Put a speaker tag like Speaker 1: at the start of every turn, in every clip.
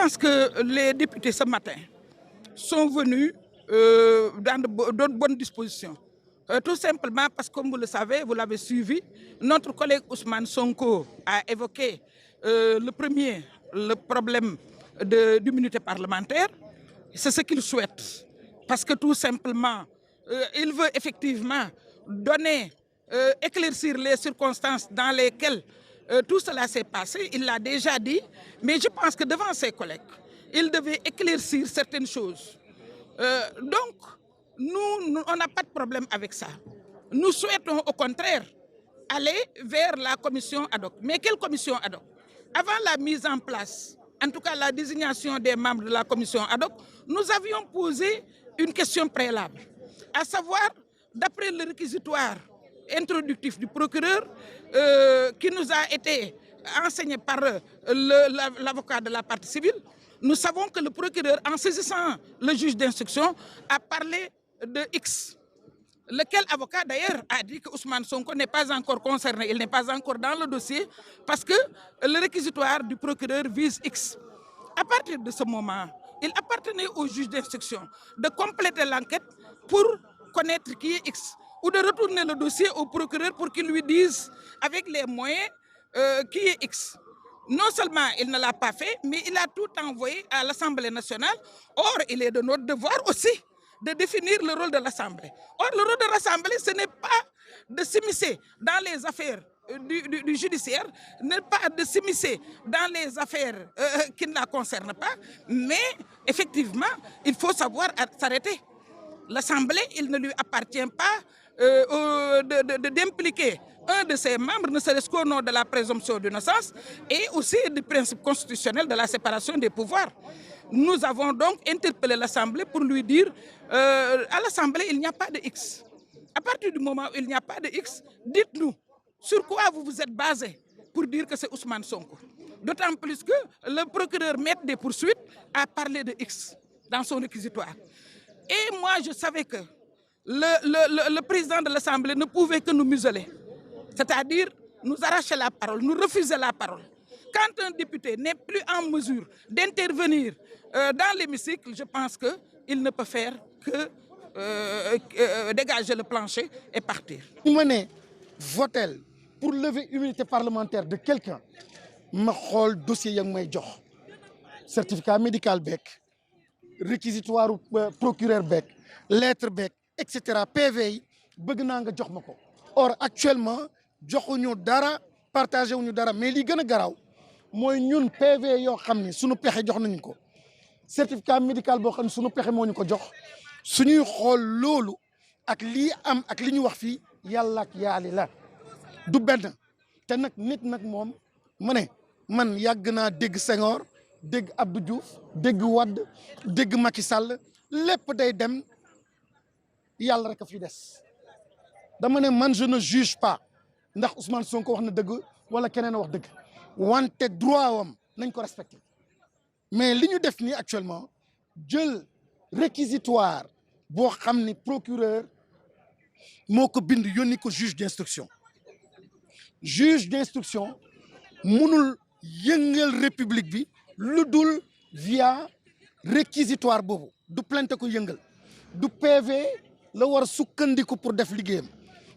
Speaker 1: pense que les députés ce matin sont venus dans de bonnes dispositions. Tout simplement parce que, comme vous le savez, vous l'avez suivi, notre collègue Ousmane Sonko a évoqué le problème d'immunité parlementaire. C'est ce qu'il souhaite. Parce que tout simplement, il veut effectivement éclaircir les circonstances dans lesquelles tout cela s'est passé. Il l'a déjà dit, mais je pense que devant ses collègues, il devait éclaircir certaines choses. Donc, nous, on n'a pas de problème avec ça. Nous souhaitons au contraire aller vers la commission ad hoc. Mais quelle commission ad hoc? Avant la mise en place, en tout cas la désignation des membres de la commission ad hoc, nous avions posé une question préalable, à savoir, d'après le réquisitoire introductif du procureur qui nous a été enseigné par l'avocat de la partie civile, nous savons que le procureur, en saisissant le juge d'instruction, a parlé de X. Lequel avocat d'ailleurs a dit que Ousmane Sonko n'est pas encore concerné, il n'est pas encore dans le dossier parce que le réquisitoire du procureur vise X. À partir de ce moment, il appartenait au juge d'instruction de compléter l'enquête pour connaître qui est X ou de retourner le dossier au procureur pour qu'il lui dise avec les moyens qui est X. Non seulement il ne l'a pas fait, mais il a tout envoyé à l'Assemblée nationale. Or, il est de notre devoir aussi de définir le rôle de l'Assemblée. Or, le rôle de l'Assemblée, ce n'est pas de s'immiscer dans les affaires du judiciaire, n'est pas de s'immiscer dans les affaires qui ne la concernent pas, mais effectivement, il faut savoir s'arrêter. L'Assemblée, il ne lui appartient pas d'impliquer un de ses membres, ne serait-ce qu'au nom de la présomption d'innocence et aussi du principe constitutionnel de la séparation des pouvoirs. Nous avons donc interpellé l'Assemblée pour lui dire à l'Assemblée, il n'y a pas de X. À partir du moment où il n'y a pas de X, dites-nous sur quoi vous vous êtes basé pour dire que c'est Ousmane Sonko. D'autant plus que le procureur maître des poursuites a parlé de X dans son réquisitoire. Et moi, je savais que le président de l'Assemblée ne pouvait que nous museler. C'est-à-dire nous arracher la parole, nous refuser la parole. Quand un député n'est plus en mesure d'intervenir dans l'hémicycle, je pense qu'il ne peut faire que dégager le plancher et partir.
Speaker 2: Votel pour lever l'immunité parlementaire de quelqu'un, ma xool dossier yang may jox certificat médical bec, réquisitoire procureur bec, lettre bec, etc. PV yi bëgg naa nga jox ma ko. Or actuellement joxuñu dara, partagé wuñu dara, mais li gën a garaaw mooy ñun PV yoo xam ni suñu pexe jox nañu ko, certificat médical boo xam ne suñu pexe moo ñu ko jox, suñuy xool loolu ak lii am ak li ñu wax fii yàlla ak yaali la du benn. te nag nit nag moom ma ne man yàgg naa dégg Senghor dégg Abdou Diouf dégg Wade dégg Macky Sall lépp day dem yàlla rek a fi des. dama ne man je ne juge pas ndax Ousmane Sonko wax na dëgg wala keneen wax dëgg wante droit wam nañ ko respecté. mais li ñu def nii actuellement jël réquisitoire boo xam ni procureur moo ko bind yónni ko juge d'instruction. Juge d'instruction mënul yëngal république bi lu dul via réquisitoire boobu du plainte ko yëngal du PV la war a sukkandiku pour def liggéeyam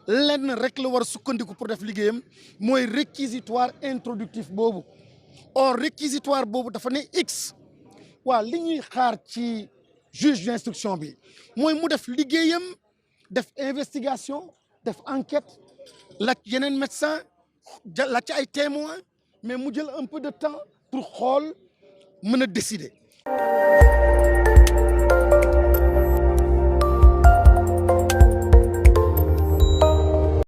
Speaker 2: lenn rek la war a sukkandiku pour def liggéeyam mooy réquisitoire introductif boobu. Or réquisitoire boobu dafa ne X. waaw li ñuy xaar ci juge d'instruction bi mooy mu def liggéeyam def investigation def enquête laaj yeneen médecin laaj ci ay témoins mais mu jël un peu de temps pour xool mën a décider.